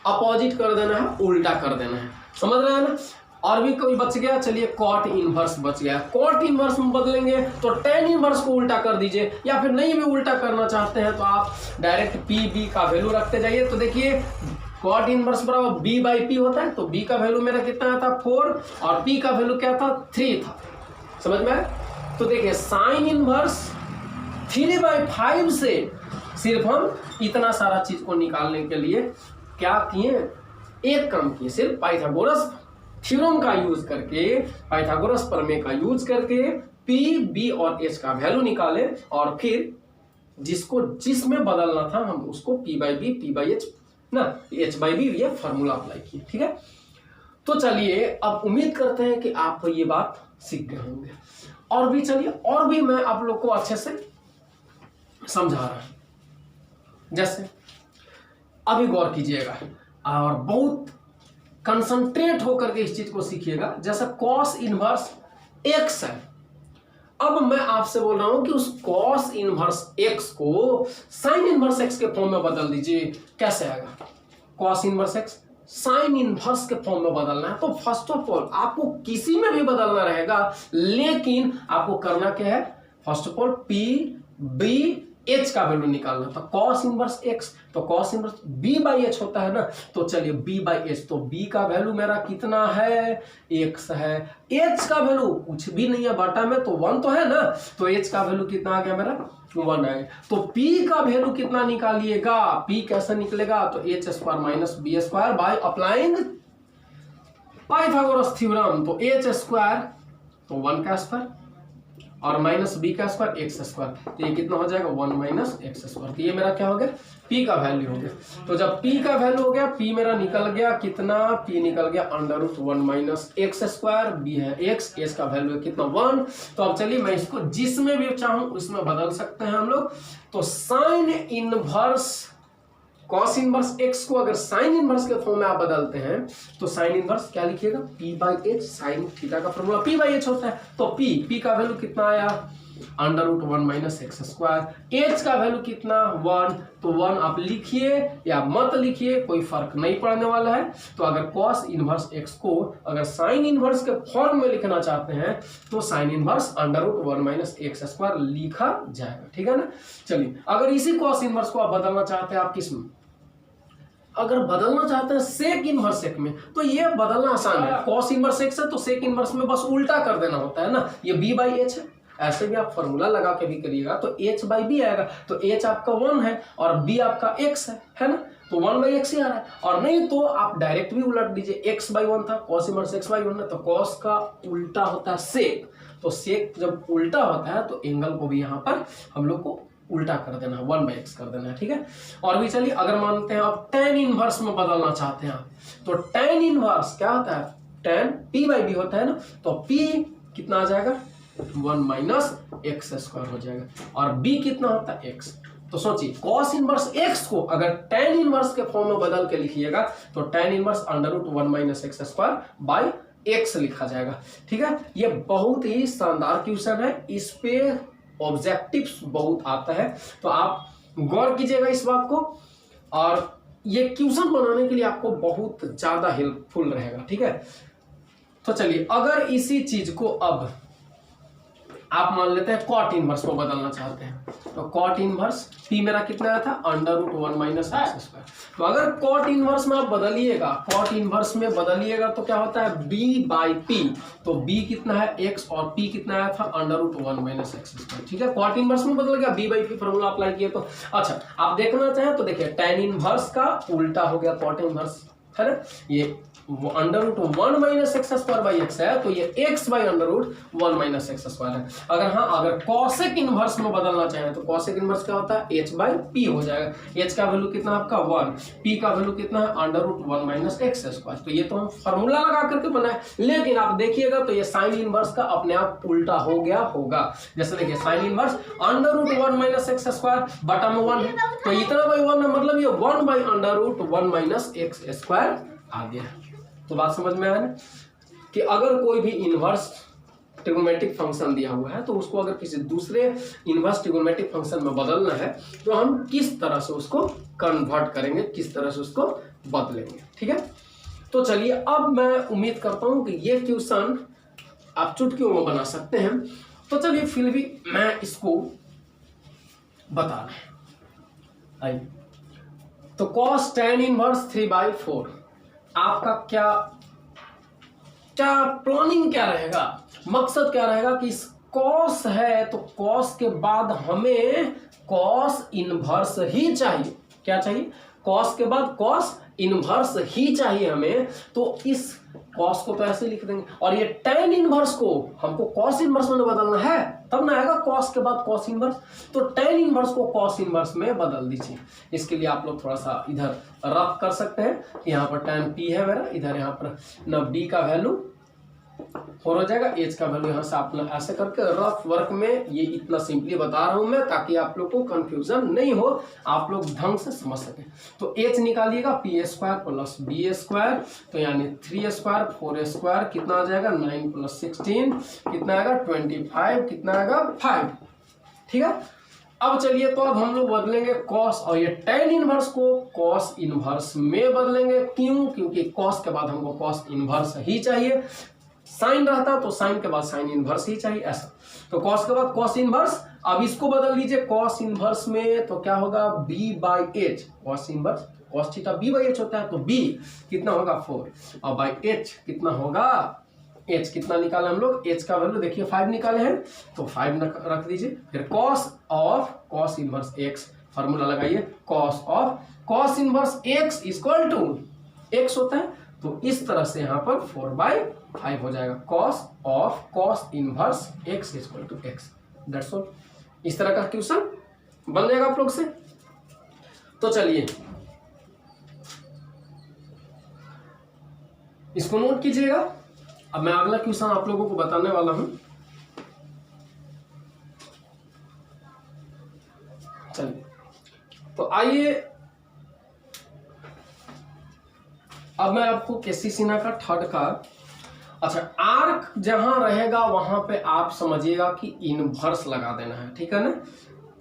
[SPEAKER 1] अपोजिट कर देना है, उल्टा कर देना है, समझ रहे हैं ना। और भी कोई बच गया, चलिए कॉट इनवर्स बच गया। कॉट इनवर्स में बदलेंगे तो टेन इनवर्स को उल्टा कर दीजिए, या फिर नहीं भी उल्टा करना चाहते हैं तो आप डायरेक्ट पी बी का वैल्यू रखते जाइए। तो देखिए कॉट इनवर्स बराबर b बाई पी होता है, तो b का वैल्यू मेरा कितना था 4 और p का वैल्यू क्या था 3 था, समझ में। तो देखिए साइन इनवर्स 3/5 से सिर्फ हम इतना सारा चीज को निकालने के लिए क्या किए, एक काम किए, सिर्फ पाइथागोरस थ्योरम का यूज करके, पाइथागोरस प्रमेय का यूज करके p b और h का वैल्यू निकाले और फिर जिसको जिसमें बदलना था हम उसको p by b p by h ना h बाई बी ये फॉर्मूला अप्लाई किए, ठीक है। तो चलिए अब उम्मीद करते हैं कि आप ये बात सीख गए होंगे। और भी चलिए और भी मैं आप लोग को अच्छे से समझा रहा हूं। जैसे अभी गौर कीजिएगा और बहुत कंसंट्रेट होकर के इस चीज को सीखिएगा। जैसे कॉस इनवर्स x है, अब मैं आपसे बोल रहा हूं कि उस कॉस इनवर्स x को साइन इनवर्स x के फॉर्म में बदल दीजिए। कैसे आएगा, cos inverse x sine inverse के फॉर्म में बदलना है तो फर्स्ट ऑफ ऑल आपको किसी में भी बदलना रहेगा, लेकिन आपको करना क्या है, first of all p b h का वैल्यू निकालना था। कॉस इनवर्स x तो cos inverse b by h होता है ना, तो चलिए b बाई h, तो b का वैल्यू मेरा कितना है x है, h का वैल्यू कुछ भी नहीं है बटा में तो 1 तो है ना, तो h का वैल्यू कितना आ गया मेरा 1 आएगा। तो p का वैल्यू कितना निकालिएगा, p कैसे निकलेगा, तो h square minus b square by applying Pythagoras theorem, तो h स्क्वायर तो 1 का स्क्वायर और माइनस बी का स्क्वायर एक्स स्क्वायर, तो ये कितना हो जाएगा 1 माइनस एक्स स्क्वायर। तो ये मेरा क्या हो गया p का वैल्यू हो गया। तो जब p का वैल्यू हो गया, p मेरा निकल गया कितना, p निकल गया √1 माइनस एक्स स्क्वायर, b है x, s का वैल्यू है कितना 1। तो अब चलिए मैं इसको जिसमें भी चाहूं उसमें बदल सकते हैं हम लोग। तो sine inverse cos inverse x को अगर साइन इनवर्स के फॉर्म में आप बदलते हैं तो साइन इनवर्स क्या लिखिएगा p by h, sine theta का फॉर्मूला p बाई h होता है, तो p का वैल्यू कितना आया √1 माइनस एक्स स्क्वायर, h का वैल्यू कितना 1, तो 1 आप लिखिए या मत लिखिए कोई फर्क नहीं पड़ने वाला है। तो अगर कॉस इनवर्स x को अगर साइन इनवर्स के फॉर्म में लिखना चाहते हैं तो sine inverse √1 minus x square लिखा जाएगा, ठीक है ना। चलिए अगर इसी कॉस इनवर्स को आप बदलना चाहते हैं, आप किस में अगर बदलना चाहते हैं सेक इनवर्स एक्स में, तो ये बदलना आसान है। कॉस इनवर्स एक्स है तो सेक इनवर्स में बस उल्टा कर देना होता है ना, ये b बाई h है, ऐसे भी आप फॉर्मूला लगा के भी करिएगा तो h बाई बी आएगा, तो h आपका 1 है और b आपका x है ना, तो 1 बाई x ही आ रहा है। और नहीं तो आप डायरेक्ट भी उलट दीजिए, x बाई 1 था, कॉस इनवर्स x बाई 1 है, तो कॉस का उल्टा होता है सेक, तो सेक जब उल्टा होता है तो एंगल को भी यहाँ पर हम लोग को उल्टा कर देना है, 1 बाई एक्स कर देना है, ठीक है। और भी चलिए अगर मानते हैं आप टेन इनवर्स में बदलना चाहते हैं तो टेन इनवर्स क्या होता है, टेन p बाई बी होता है ना, तो p कितना आ जाएगा 1 माइनस एक्स स्क्वायर हो जाएगा और b कितना होता है x। तो सोचिए कॉस इनवर्स x को अगर टेन इनवर्स के फॉर्म में बदल के लिखिएगा तो tan inverse √1 minus x square by x लिखा जाएगा, ठीक है। ये बहुत ही शानदार क्वेश्चन है, इस पे ऑब्जेक्टिव्स बहुत आता है, तो आप गौर कीजिएगा इस बात को। और ये क्वेश्चन बनाने के लिए आपको बहुत ज्यादा हेल्पफुल रहेगा, ठीक है। तो चलिए, अगर इसी चीज को अब आप मान लेते हैं कॉट इनवर्स में बदलना चाहते हैं, तो कॉट इनवर्स पी मेरा कितना आया था, √1 माइनस एक्स स्क्वायर। तो अगर कॉट इनवर्स में आप बदलिएगा, कॉट इनवर्स में बदलिएगा तो क्या होता है, b बाई पी। तो b कितना है x और p कितना आया था, √1 माइनस एक्स स्क्वायर, ठीक है। कॉट इनवर्स में बदल गया, b by P formula apply किया तो। अच्छा, आप देखना चाहें तो देखिए, tan इनवर्स का उल्टा हो गया कॉट इनवर्स, है ना। ये √1 minus x square by x है, तो ये x by √1 minus x square है। अगर हाँ, अगर कॉसेक इनवर्स में बदलना चाहें तो कॉसेक इनवर्स क्या होता है, h बाई पी हो जाएगा। h का वैल्यू कितना आपका 1, p का वैल्यू कितना है, √1 माइनस एक्स स्क्वायर। तो ये तो हम फॉर्मूला लगा करके बनाए, लेकिन आप देखिएगा तो ये साइन इनवर्स का अपने आप उल्टा हो गया होगा। जैसे देखिए, sine inverse √1 minus x square बटा में 1 है, तो इतना बाई 1 है, मतलब ये 1 बाई √1 माइनस एक्स स्क्वायर आ गया। तो बात समझ में आया ना, कि अगर कोई भी इनवर्स ट्रिगोनोमेट्रिक फंक्शन दिया हुआ है तो उसको अगर किसी दूसरे इनवर्स ट्रिगोनोमेट्रिक फंक्शन में बदलना है तो हम किस तरह से उसको कन्वर्ट करेंगे, किस तरह से उसको बदलेंगे, ठीक है। तो चलिए, अब मैं उम्मीद करता हूं कि ये क्वेश्चन आप चुटकियों में बना सकते हैं। तो चलिए, फिर भी मैं इसको बता रहा हूं। आइए, तो cos tan इनवर्स 3/4, आपका क्या प्लानिंग क्या रहेगा, मकसद क्या रहेगा कि इस कॉस है तो कॉस के बाद हमें कॉस इनवर्स ही चाहिए। क्या चाहिए, कॉस के बाद कॉस इनवर्स ही चाहिए हमें। तो इस कॉस को तो ऐसे लिख देंगे, और ये tan इनवर्स को हमको कॉस इनवर्स में बदलना है, तब ना आएगा कॉस के बाद कॉस इनवर्स। तो tan इनवर्स को कॉस इनवर्स में बदल दीजिए। इसके लिए आप लोग थोड़ा सा इधर रफ कर सकते हैं। यहाँ पर tan p है मेरा, इधर यहाँ पर ना b का वैल्यू 4 हो जाएगा, h का वैल्यू यहाँ से आप लोग ऐसे करके रफ वर्क में, ये इतना सिंपली बता रहा हूं मैं ताकि आप लोग को कंफ्यूजन नहीं हो, आप लोग ढंग से समझ सकें। तो h निकालिएगा, p square plus b square, तो यानी 3 स्क्वायर 4 स्क्वायर कितना आ जाएगा, 9 + 16 कितना आएगा, 25 कितना आएगा, 5, ठीक है। अब चलिए, तो अब हम लोग बदलेंगे कॉस, और ये tan इनवर्स को कॉस इनवर्स में बदलेंगे। क्यों, क्योंकि कॉस के बाद हमको कॉस इनवर्स ही चाहिए, साइन रहता तो साइन के बाद साइन इनवर्स ही चाहिए, ऐसा। तो कॉस के बाद कॉस इनवर्स, अब इसको बदल लीजिए कॉस इनवर्स में, तो क्या होगा, b by H, cos inverse cos theta b by H होता है, तो b कितना होगा 4, और बाई h कितना होगा, h कितना निकाला हम लोग, h का वैल्यू देखिए 5 निकाले हैं, तो 5 रख दीजिए। फिर cos of cos inverse x, formula लगाइए, cos of cos inverse x equal to x होता है, तो इस तरह से यहाँ पर 4/5 हो जाएगा, cos of cos inverse x equal to x, that's all. इस तरह का क्वेश्चन बन जाएगा आप लोग से। तो चलिए, इसको नोट कीजिएगा। अब मैं अगला क्वेश्चन आप लोगों को बताने वाला हूं। चलिए, तो आइए, अब मैं आपको केसी सिन्हा का थर्ड का, अच्छा, आर्क जहां रहेगा वहां पे आप समझिएगा कि इनवर्स लगा देना है, ठीक है ना।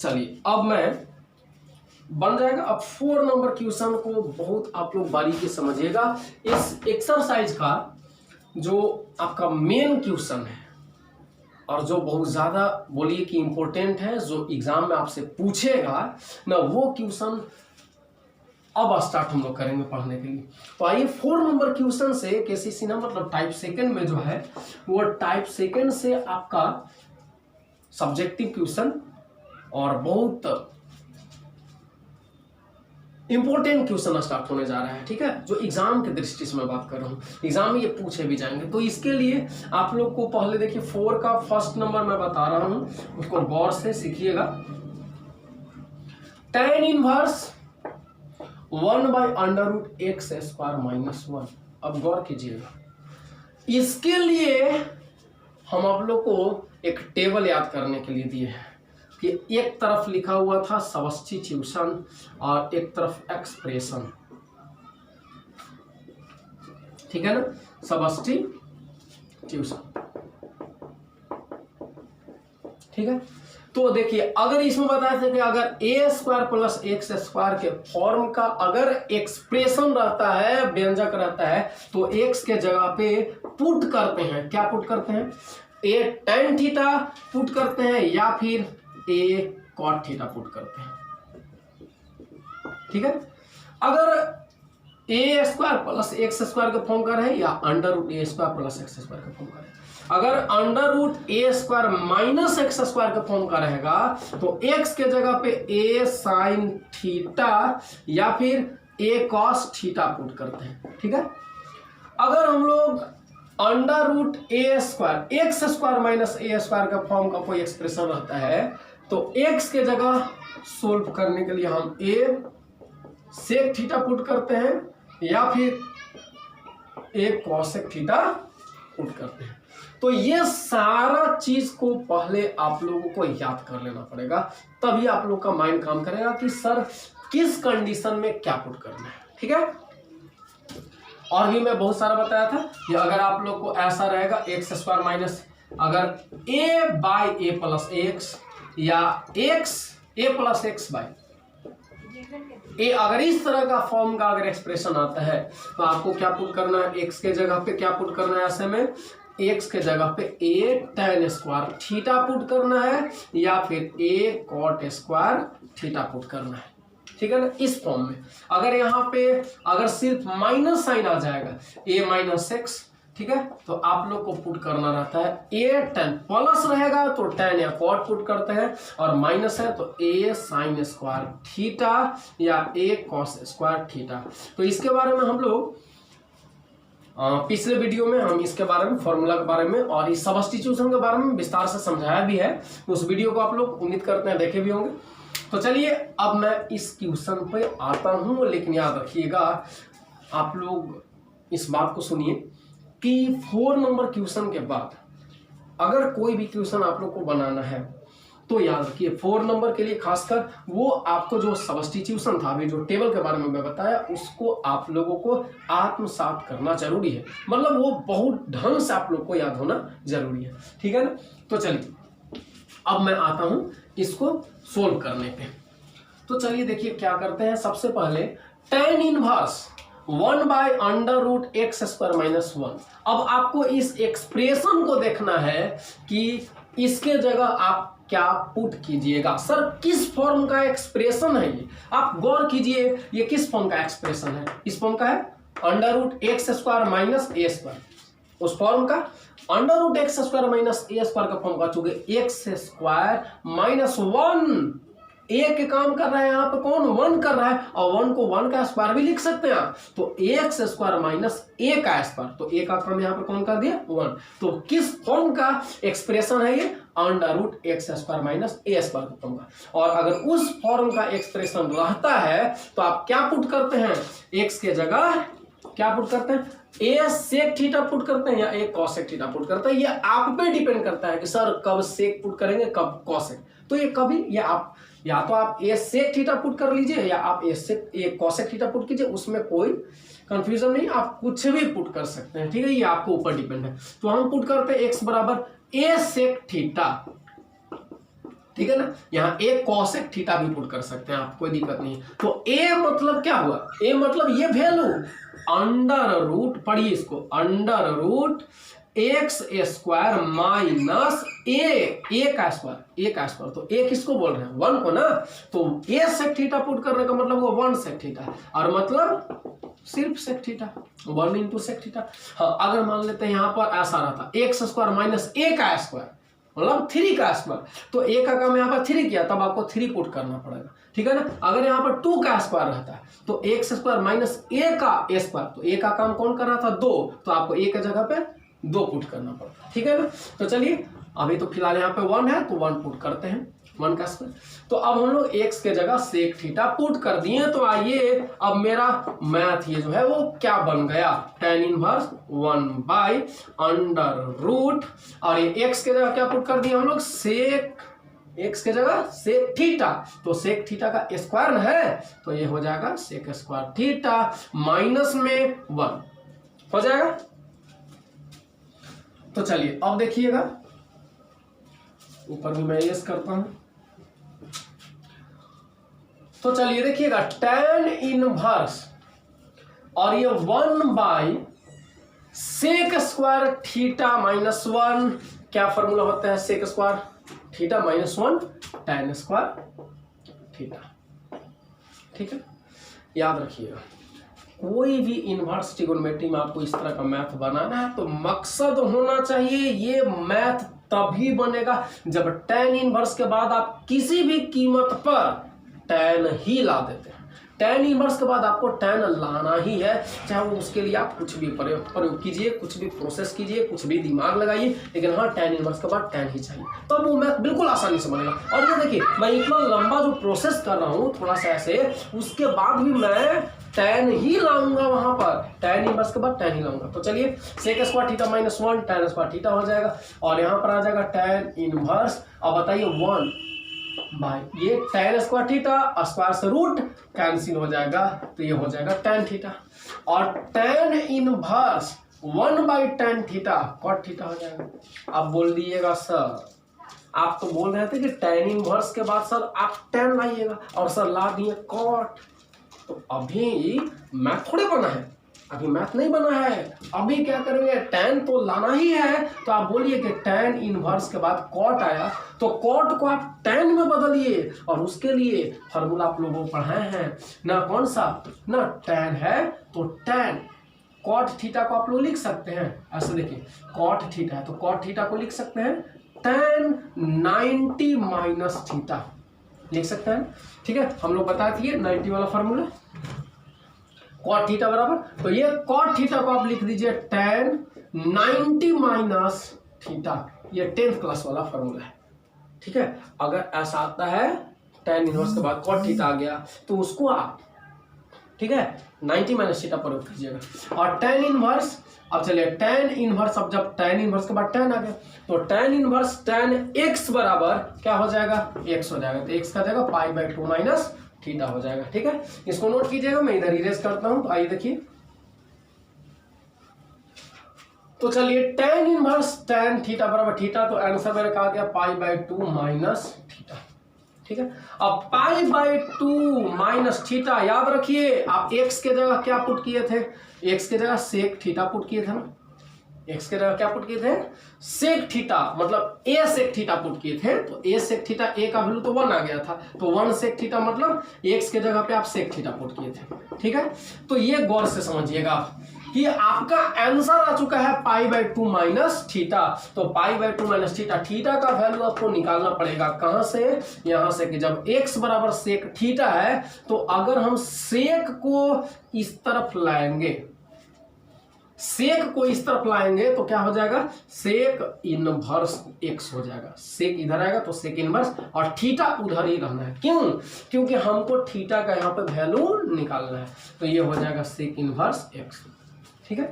[SPEAKER 1] चलिए, अब मैं बन जाएगा। अब 4 नंबर क्वेश्चन को बहुत आप लोग बारीकी समझिएगा। इस एक्सरसाइज का जो आपका मेन क्वेश्चन है और जो बहुत ज्यादा बोलिए कि इंपॉर्टेंट है, जो एग्जाम में आपसे पूछेगा ना, वो क्वेश्चन अब स्टार्ट हम लोग करेंगे पढ़ने के लिए। तो आइए, 4 नंबर क्वेश्चन से केसी सिन्हा मतलब टाइप सेकंड में जो है वो टाइप सेकंड से आपका सब्जेक्टिव क्वेश्चन और बहुत इंपॉर्टेंट क्वेश्चन स्टार्ट होने जा रहा है, ठीक है, जो एग्जाम की दृष्टि से मैं बात कर रहा हूँ, एग्जाम में ये पूछे भी जाएंगे। तो इसके लिए आप लोग को पहले देखिए 4 का फर्स्ट नंबर मैं बता रहा हूँ, उसको गौर से सीखिएगा। tan inverse 1/√x² - 1। अब गौर कीजिएगा, इसके लिए हम आप लोग को एक टेबल याद करने के लिए दिए हैं कि एक तरफ लिखा हुआ था सब्स्टिट्यूशन और एक तरफ एक्सप्रेशन, ठीक है ना, सब्स्टिट्यूशन, ठीक है। तो देखिए अगर इसमें बताया था कि अगर ए स्क्वायर प्लस एक्स स्क्वायर के फॉर्म का अगर एक्सप्रेशन रहता है, व्यंजक रहता है, तो एक्स के जगह पे पुट करते हैं, क्या पुट करते हैं, ए tan थीटा पुट करते हैं या फिर ए cot थीटा पुट करते हैं। ठीक है, अगर ए स्क्वायर प्लस एक्स स्क्वायर का फॉर्म का रहे या अंडर रूट ए स्क्वायर प्लस एक्स स्क्वायर का फॉर्म का रहे, अगर अंडर रूट ए स्क्वायर माइनस एक्स स्क्वायर का फॉर्म का रहेगा तो एक्स के जगह पे ए साइन थीटा या फिर ए कॉस थीटा पुट करते हैं। ठीक है, अगर हम लोग under root A square x square minus a square का फॉर्म का कोई एक्सप्रेशन रहता है तो एक्स के जगह सोल्व करने के लिए हम ए सेक थीटा पुट करते हैं या फिर ए कॉसेक थीटा पुट करते हैं। तो ये सारा चीज को पहले आप लोगों को याद कर लेना पड़ेगा, तभी आप लोग का माइंड काम करेगा कि सर किस कंडीशन में क्या पुट करना है। ठीक है, और भी मैं बहुत सारा बताया था कि अगर आप लोग को ऐसा रहेगा एक्स स्क्वायर माइनस अगर a by a plus x या x a plus x by a, अगर इस तरह का फॉर्म का अगर एक्सप्रेशन आता है तो आपको क्या पुट करना है, एक्स के जगह पे क्या पुट करना है, ऐसे में एक्स के जगह पे ए tan स्क्वायर थीटा पुट करना है या फिर ए cot स्क्वायर थीटा पुट करना है। ठीक है ना, इस फॉर्म में अगर यहाँ पे अगर सिर्फ माइनस साइन आ जाएगा ए माइनस एक्स, ठीक है, तो आप लोग को पुट करना रहता है ए tan, प्लस रहेगा तो tan या cot पुट करते हैं और माइनस है तो ए साइन स्क्वायर थीटा या ए cos स्क्वायर थीटा। तो इसके बारे में हम लोग पिछले वीडियो में हम इसके बारे में फॉर्मूला के बारे में और इस सब्स्टिट्यूशन के बारे में विस्तार से समझाया भी है, उस वीडियो को आप लोग उम्मीद करते हैं देखे भी होंगे। तो चलिए अब मैं इस क्वेश्चन पे आता हूँ, लेकिन याद रखिएगा आप लोग इस बात को सुनिए कि 4 नंबर क्वेश्चन के बाद अगर कोई भी क्वेश्चन आप लोग को बनाना है तो याद रखिए 4 नंबर के लिए खासकर वो आपको जो सब्स्टिट्यूशन था, अभी जो टेबल के बारे में मैं बताया, उसको आप लोगों को आत्मसात करना जरूरी है, मतलब वो बहुत ढंग से आप लोग को याद होना जरूरी है। ठीक है ना, तो चलिए अब मैं आता हूं इसको सोल्व करने पे। तो चलिए देखिए क्या करते हैं, सबसे पहले tan inverse 1 by under root x square minus 1। अब आपको इस एक्सप्रेशन को देखना है कि इसके जगह आप क्या पुट कीजिएगा। सर किस फॉर्म का एक्सप्रेशन है ये, आप गौर कीजिए ये किस फॉर्म का एक्सप्रेशन है, इस फॉर्म का है under root x square minus a square, उस फॉर्म का under root x square minus a square का फॉर्म का, चूंकि एक्स स्क्वायर माइनस 1 ए के काम कर रहा है, यहाँ पे कौन 1 कर रहा है और 1 को 1 का स्क्वायर भी लिख सकते हैं आप, तो एक्स स्क्वायर माइनस ए का स्क्वायर, तो ए का काम यहाँ पे कौन कर दिया 1। तो किस फॉर्म का एक्सप्रेशन है ये, under root x square minus a square का फॉर्म का। और अगर उस फॉर्म का एक्सप्रेशन रहता है तो आप क्या पुट करते हैं, एक्स के जगह क्या पुट करते हैं, ए सेक थीटा पुट करते हैं या ए कॉसेक थीटा पुट करते हैं। ये आप पे डिपेंड करता है कि सर कब सेक पुट करेंगे कब कॉसेक, तो ये कभी ये आप या तो आप ए सेक थीटा पुट कर लीजिए या आप ए कॉसेक थीटा पुट कीजिए, उसमें कोई कंफ्यूजन नहीं, आप कुछ भी पुट कर सकते हैं। ठीक है, ये आपको ऊपर डिपेंड है। तो हम पुट करते हैं एक्स बराबर ए सेक थीटा, ठीक है ना, यहाँ ए कॉसेक थीटा भी पुट कर सकते हैं आप, कोई दिक्कत नहीं है। तो ए मतलब क्या हुआ, ए मतलब ये वैल्यू अंडर रूट, पढ़िए इसको, under root x square minus a का स्क्वायर, तो ए किसको बोल रहे हैं 1 को ना, तो ए सेक थीटा पुट करने का मतलब वो 1 सेक थीटा और मतलब सिर्फ sec theta 1 into sec theta. हाँ, अगर मान लेते हैं यहाँ पर ऐसा रहता एक्स स्क्वायर माइनस ए का स्क्वायर मतलब 3 का स्क्वायर, तो ए का काम यहाँ पर 3 किया, तब आपको 3 पुट करना पड़ेगा। ठीक है ना, अगर यहाँ पर 2 का स्क्वायर रहता है तो एक्स स्क्वायर माइनस ए का स्क्वायर, तो ए का काम कौन कर रहा था 2, तो आपको ए की जगह पे 2 पुट करना पड़ता। ठीक है ना, तो चलिए अभी तो फिलहाल यहाँ पे 1 है तो 1 पुट करते हैं, 1 का स्क्वायर। तो अब हम लोग एक्स के जगह सेक थीटा पुट कर दिए। तो आइए अब मेरा मैथ ये जो है वो क्या बन गया, tan inverse 1 by under root, और ये एक्स के जगह क्या पुट कर दिए हम लोग, सेक, एक्स के जगह सेक थीटा, तो सेक थीटा का स्क्वायर है तो ये हो जाएगा सेक स्क्वायर थीटा माइनस में 1 हो जाएगा। तो चलिए अब देखिएगा ऊपर भी मैं यस करता हूं। तो चलिए देखिएगा tan इनवर्स और ये 1/sec² थीटा माइनस 1 क्या फॉर्मूला होता है sec² theta minus 1 tan² theta. ठीक है, याद रखिएगा कोई भी इनवर्स ट्रिगोनोमेट्री में आपको इस तरह का मैथ बनाना है तो मकसद होना चाहिए ये मैथ तभी बनेगा जब tan इनवर्स के बाद आप किसी भी कीमत पर tan ही ला देते हैं। tan इनवर्स के बाद आपको tan लाना ही है, चाहे वो उसके लिए आप कुछ भी प्रयोग कीजिए, कुछ भी प्रोसेस कीजिए, कुछ भी दिमाग लगाइए, लेकिन हाँ tan इनवर्स के बाद tan ही चाहिए, तब तो वो मैथ बिल्कुल आसानी से बनेगा। और ये देखिए मैं इतना लंबा जो प्रोसेस कर रहा हूँ थोड़ा सा ऐसे, उसके बाद भी मैं tan ही लाऊंगा वहां पर, tan इनवर्स के बाद tan ही लाऊंगा। तो चलिए sec² theta minus 1 tan² theta हो जाएगा और यहाँ पर आ जाएगा tan इनवर्स। अब बताइए 1 भाई ये tan² थीटा स्क्वायर से रूट कैंसिल हो जाएगा तो ये हो जाएगा tan थीटा और tan inverse 1/tan theta cot theta हो जाएगा। अब बोल दिएगा सर आप तो बोल रहे थे कि tan इनवर्स के बाद सर आप tan लाइएगा और सर ला दिए cot। तो अभी मैथ थोड़े बना है, अभी मैथ नहीं बना है, अभी क्या करेंगे tan तो लाना ही है। तो आप बोलिए कि tan इनवर्स के बाद cot आया तो cot को आप tan में बदलिए और उसके लिए फार्मूला आप लोगों को पढ़ाए हैं ना, कौन सा ना tan है तो tan cot थीटा को आप लोग लिख सकते हैं ऐसे। देखिए cot थीटा है तो cot थीटा को लिख सकते हैं tan 90 माइनस थीटा लिख सकते हैं। ठीक है, हम लोग बताए थे 90 वाला फार्मूला cot थीटा बराबर, तो ये cot थीटा को आप लिख दीजिए tan 90 माइनस थीटा, ये 10th क्लास वाला फार्मूला है। ठीक है, अगर ऐसा आता है tan इनवर्स के बाद cot थीटा आ गया तो उसको आप ठीक है 90 माइनस थीटा प्रयोग कीजिएगा। और tan इनवर्स, अब चलिए tan इनवर्स, अब जब tan इनवर्स के बाद tan आ गया तो tan इनवर्स tan x बराबर क्या हो जाएगा x हो जाएगा, तो x का जगह π/2 माइनस थीटा हो जाएगा। ठीक है, इसको नोट कीजिएगा, मैं इधर इरेज करता हूं। तो आइए देखिए, तो चलिए tan इनवर्स tan थीटा बराबर थीटा, तो आंसर मेरा कहा गया π/2 माइनस थीटा। ठीक है, अब π/2 माइनस थीटा याद रखिए आप x के जगह क्या पुट किए थे, x के जगह sec थीटा पुट किए थे ना, x के जगह क्या पुट किए थे sec थीटा, मतलब a sec थीटा पुट किए थे। तो a sec थीटा a का वैल्यू तो 1 आ गया था, तो 1 sec थीटा मतलब x के जगह पे आप sec थीटा पुट किए थे। ठीक है, तो ये गौर से समझिएगा कि आपका आंसर आ चुका है π/2 माइनस थीटा। तो π/2 माइनस थीटा, थीटा का वैल्यू आपको निकालना पड़ेगा कहां से, यहां से कि जब x बराबर sec थीटा है तो अगर हम sec को इस तरफ लाएंगे, सेक को इस तरफ लाएंगे तो क्या हो जाएगा सेक इनवर्स x हो जाएगा। सेक इधर आएगा तो सेक इनवर्स और थीटा उधर ही रहना है, क्यों, क्योंकि हमको थीटा का यहाँ पे वैल्यू निकालना है। तो ये हो जाएगा सेक इनवर्स x। ठीक है,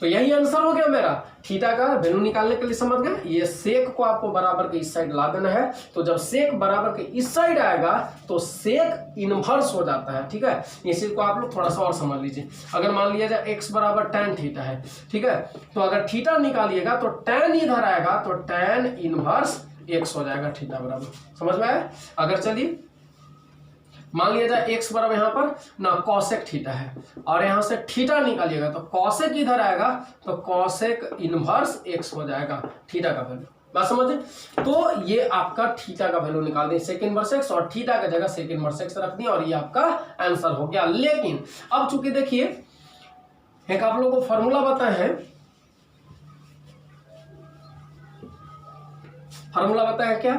[SPEAKER 1] तो यही आंसर हो गया मेरा, थीटा का वैल्यू निकालने के लिए समझ गए। ये सेक को आपको बराबर के इस साइड ला देना है, तो जब सेक बराबर के इस साइड आएगा तो सेक इनवर्स हो जाता है। ठीक है, इसी को आप लोग थोड़ा सा और समझ लीजिए। अगर मान लिया जाए x बराबर tan थीटा है, ठीक है, तो अगर थीटा निकालिएगा तो tan इधर आएगा तो tan इनवर्स x हो जाएगा थीटा बराबर, समझ में आया। अगर चलिए मान लिया जाए x बराबर यहाँ पर ना cosec थीटा है और यहाँ से थीटा निकालिएगा तो cosec इधर आएगा तो cosec इनवर्स x हो जाएगा थीटा का वैल्यू। बात समझे, तो ये आपका थीटा का वैल्यू निकाल दें सेक इनवर्स x और थीटा का जगह सेक इनवर्स x रख दिया और ये आपका आंसर हो गया। लेकिन अब चूंकि देखिए एक आप लोगों को फॉर्मूला बताए हैं, फॉर्मूला बताया क्या,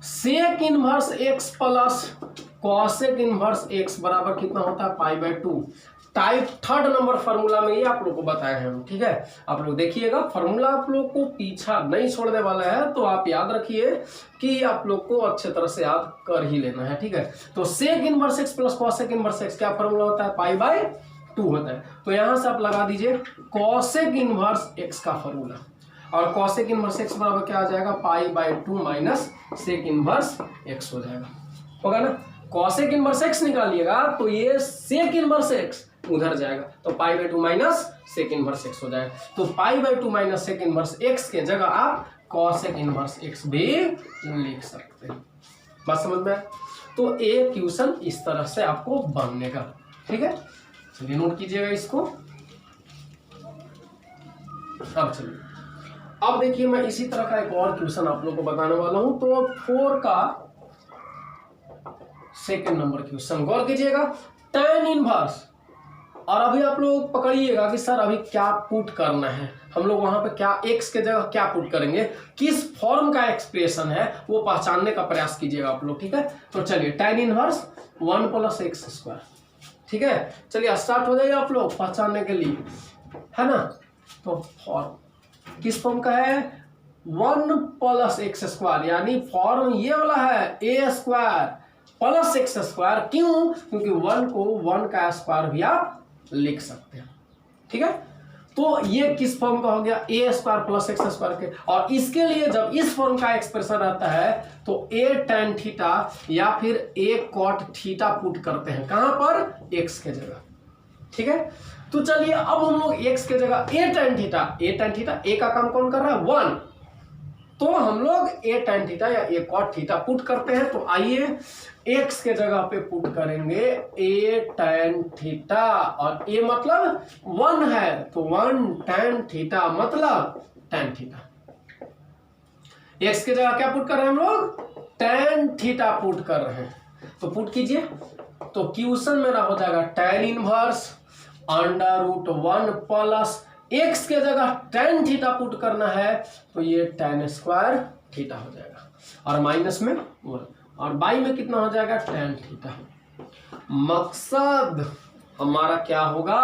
[SPEAKER 1] sec inverse x plus cosec inverse x बराबर कितना होता है π/2। टाइप 3rd नंबर फार्मूला में ये आप लोग को बताए हैं हम। ठीक है, आप लोग देखिएगा फार्मूला आप लोग को पीछा नहीं छोड़ने वाला है, तो आप याद रखिए कि आप लोग को अच्छे तरह से याद कर ही लेना है। ठीक है, तो sec inverse x plus cosec inverse x क्या फार्मूला होता है π/2 होता है। तो यहां से आप लगा दीजिए कॉसेक इनवर्स x का फार्मूला और कॉसेक इनवर्स x बराबर क्या आ जाएगा π/2 माइनस सेक इनवर्स x हो जाएगा, होगा ना। कॉसेक इनवर्स x निकालिएगा तो ये सेक इनवर्स x उधर जाएगा तो π/2 माइनस सेक इनवर्स x हो जाएगा। तो π/2 माइनस सेक इनवर्स x के जगह आप कॉसेक इनवर्स एक्स भी लिख सकते हैं। बात समझ में आया? तो एक क्वेश्चन इस तरह से आपको बनेगा। ठीक है, चलिए नोट कीजिएगा इसको। अब चलिए, अब देखिए मैं इसी तरह का एक और क्वेश्चन आप लोग को बताने वाला हूं। तो 4 का सेकंड नंबर क्वेश्चन गौर कीजिएगा, tan इनवर्स। और अभी आप लोग पकड़िएगा कि सर अभी क्या पुट करना है, हम लोग वहां पे क्या x के जगह क्या पुट करेंगे, किस फॉर्म का एक्सप्रेशन है वो पहचानने का प्रयास कीजिएगा आप लोग। ठीक है, तो चलिए tan इनवर्स 1 + x²। ठीक है, चलिए स्टार्ट हो जाइए आप लोग पहचानने के लिए, है ना। तो फॉर्म किस फॉर्म का है, 1 + x², यानी फॉर्म ये वाला है a² + x²। क्यों? क्योंकि 1 को 1 का स्क्वायर भी आप लिख सकते हैं। ठीक है, तो ये किस फॉर्म का हो गया, a² + x² के। और इसके लिए जब इस फॉर्म का एक्सप्रेशन रहता है तो a tan थीटा या फिर a cot थीटा पुट करते हैं, कहां पर, x के जगह। ठीक है, तो चलिए अब हम लोग x के जगह a tan थीटा, a का काम कौन कर रहा है, 1, तो हम लोग a tan थीटा या a cot थीटा पुट करते हैं। तो आइए x के जगह पे पुट करेंगे a tan थीटा, और a मतलब 1 है तो 1 tan थीटा मतलब tan थीटा। x के जगह क्या पुट कर रहे हैं हम लोग, tan थीटा पुट कर रहे हैं। तो पुट कीजिए, तो क्वेश्चन मेरा हो जाएगा tan इनवर्स √1 प्लस x के जगह tan थीटा पुट करना है तो ये tan² थीटा हो जाएगा, और माइनस में 1, और बाई में कितना हो जाएगा, tan थीटा। मकसद हमारा क्या होगा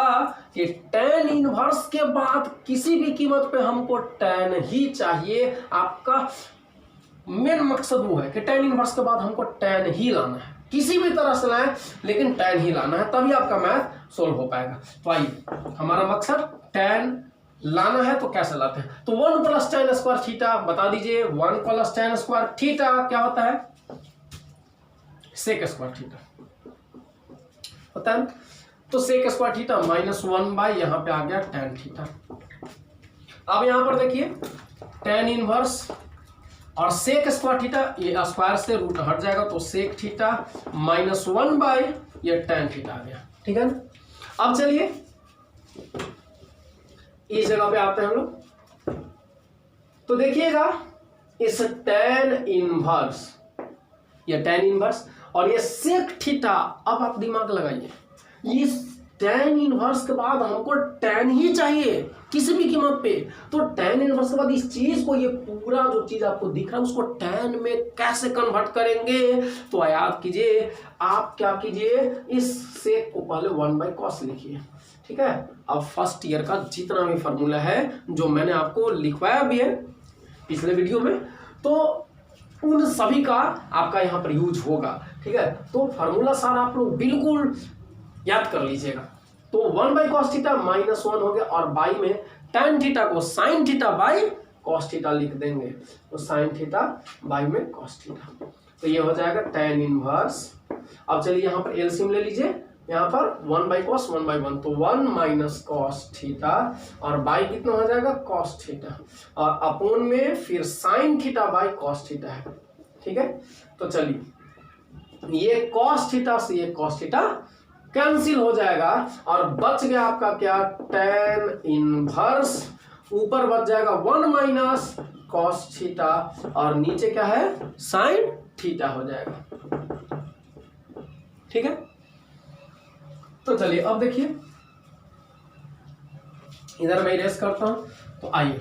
[SPEAKER 1] कि tan इनवर्स के बाद किसी भी कीमत पे हमको tan ही चाहिए। आपका मेन मकसद वो है कि tan इनवर्स के बाद हमको tan ही लाना है, किसी भी तरह से लाएं लेकिन tan ही लाना है, तभी आपका मैथ सोल्व हो पाएगा। तो आइए, हमारा मकसद tan लाना है तो कैसे लाते हैं, तो 1 + tan² थीटा बता दीजिए, 1 + tan² थीटा क्या होता है, sec² थीटा होता है। तो sec² थीटा -1 यहां पे आ गया tan थीटा। अब यहां पर देखिए tan इनवर्स और sec² थीटा, ये स्क्वायर से रूट हट जाएगा तो sec थीटा -1 ये tan थीटा आ गया। ठीक है ना, अब चलिए इस जगह पे आते हैं हम लोग। तो देखिएगा इस tan इनवर्स, ये tan इनवर्स और ये sec थीटा, अब आप दिमाग लगाइए, इस tan इनवर्स के बाद हमको tan ही चाहिए किसी भी कीमत पे। तो tan इनवर्स के बाद इस चीज को, ये पूरा जो चीज आपको दिख रहा है उसको tan में कैसे कन्वर्ट करेंगे, तो याद कीजिए, आप क्या कीजिए, इस sec को पहले 1/cos लिखिए। ठीक है, अब फर्स्ट ईयर का जितना भी फॉर्मूला है जो मैंने आपको लिखवाया भी है पिछले वीडियो में, तो उन सभी का आपका यहाँ पर यूज होगा। ठीक है, तो फॉर्मूला सारा आप लोग बिल्कुल याद कर लीजिएगा। तो 1/cos थीटा -1 हो गया, और बाई में tan थीटा को sin theta by cos theta लिख देंगे, तो sin थीटा बाई में cos थीटा, तो ये हो जाएगा tan इनवर्स। अब चलिए यहाँ पर एलसीएम ले लीजिए, यहाँ पर 1/cos 1/1, तो 1 - cos थीटा, और बाई कितना हो जाएगा, cos थीटा, और अपोन में फिर sin theta by cos theta है। ठीक है, तो चलिए ये cos थीटा से ये cos थीटा कैंसिल हो जाएगा, और बच गया आपका क्या, tan इनवर्स, ऊपर बच जाएगा 1 - cos थीटा, और नीचे क्या है, sin थीटा हो जाएगा। ठीक है, तो चलिए अब देखिए, इधर मैं इरेज करता हूं, तो आइए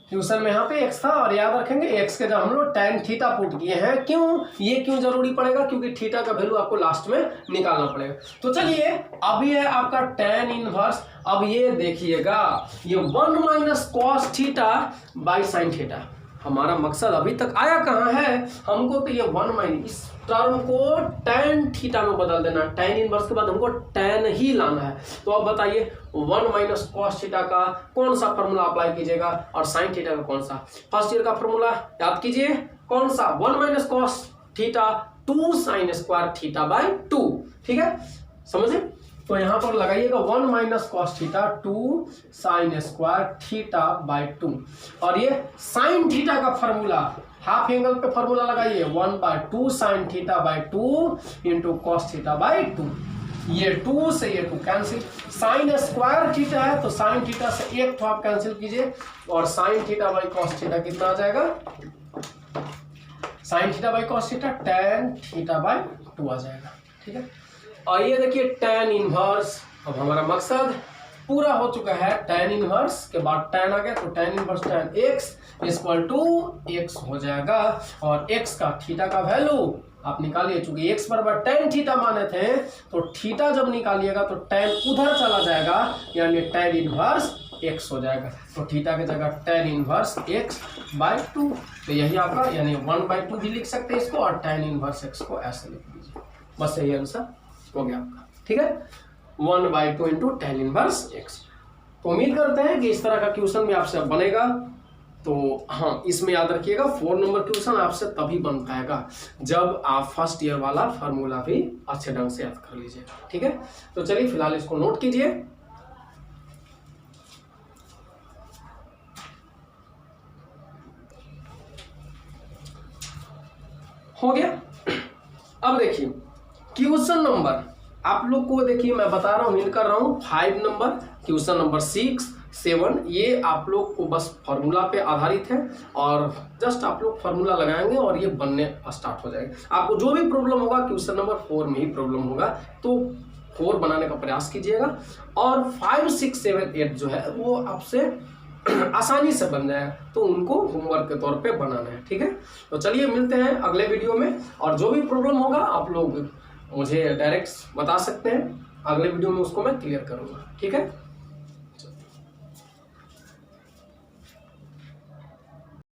[SPEAKER 1] ट्यूशन में यहाँ पे x था, और याद रखेंगे x के जब हम लोग tan थीटा पुट किए हैं, क्यों, ये क्यों जरूरी पड़ेगा, क्योंकि थीटा का वैल्यू आपको लास्ट में निकालना पड़ेगा। तो चलिए अभी है आपका tan इनवर्स, अब ये देखिएगा ये 1 - cos theta by sin theta, हमारा मकसद अभी तक आया कहाँ है, हमको तो ये 1 इस टर्म को tan थीटा में बदल देना है, tan इनवर्स के बाद हमको tan ही लाना है। तो अब बताइए 1 - cos थीटा का कौन सा फॉर्मूला अप्लाई कीजिएगा, और sin थीटा का कौन सा, फर्स्ट ईयर का फॉर्मूला याद कीजिए, कौन सा, 1 - cos theta 2 sin² theta by 2। ठीक है, समझे, तो यहाँ पर लगाइएगा 1 minus cos theta 2 sine square theta by 2। और ये साइन थीटा का फॉर्मूला हाफ एंगल पे फॉर्मूला लगाइए 1/2 sine theta by 2 into cos theta by 2। ये 2 से ये 2 कैंसिल, साइन स्क्वायर थीटा है तो साइन थीटा से एक तो आप कैंसिल कीजिए और sine theta by cos theta कितना आ जाएगा, sine theta by cos theta tan theta by 2 आ जाएगा। ठीक है, और ये देखिए tan इनवर्स, अब हमारा मकसद पूरा हो चुका है। tan इनवर्स के बाद tan आ गया तो tan inverse tan x equal to x हो जाएगा और x का थीटा का वैल्यू आप निकालिए, चूंकि x बराबर tan थीटा माने थे तो थीटा जब निकालिएगा तो tan उधर चला जाएगा यानी tan इनवर्स x हो जाएगा। तो थीटा की जगह tan इनवर्स x बाई 2, तो यही आपका यानी 1/2 भी लिख सकते हैं इसको और tan इनवर्स x को ऐसे लिख लीजिए, बस यही आंसर हो गया आपका। ठीक है, 1/2 इंटू tan इनवर्स x। तो उम्मीद करते हैं कि इस तरह का क्वेश्चन भी आपसे बनेगा। तो हाँ, इसमें याद रखिएगा 4 नंबर क्वेश्चन आपसे तभी बन पाएगा जब आप फर्स्ट ईयर वाला फार्मूला भी अच्छे ढंग से याद कर लीजिएगा। ठीक है, तो चलिए फिलहाल इसको नोट कीजिए। हो गया। अब देखिए क्वेश्चन नंबर आप लोग को, देखिए मैं बता रहा हूं, हिंट कर रहा हूं 5 नंबर, क्वेश्चन नंबर 6, 7 ये आप लोग को बस फार्मूला पे आधारित है और जस्ट आप लोग फार्मूला लगाएंगे और ये बनने स्टार्ट हो जाएगा। आपको जो भी प्रॉब्लम होगा क्वेश्चन नंबर 4 में ही प्रॉब्लम होगा, तो 4 बनाने का प्रयास कीजिएगा और 5, 6, 7, 8 जो है वो आपसे आसानी से बन जाएगा, तो उनको होमवर्क के तौर पे बनाना है। ठीक है, तो चलिए मिलते हैं अगले वीडियो में और जो भी प्रॉब्लम होगा आप लोग मुझे डायरेक्ट बता सकते हैं, अगले वीडियो में उसको मैं क्लियर करूंगा। ठीक है।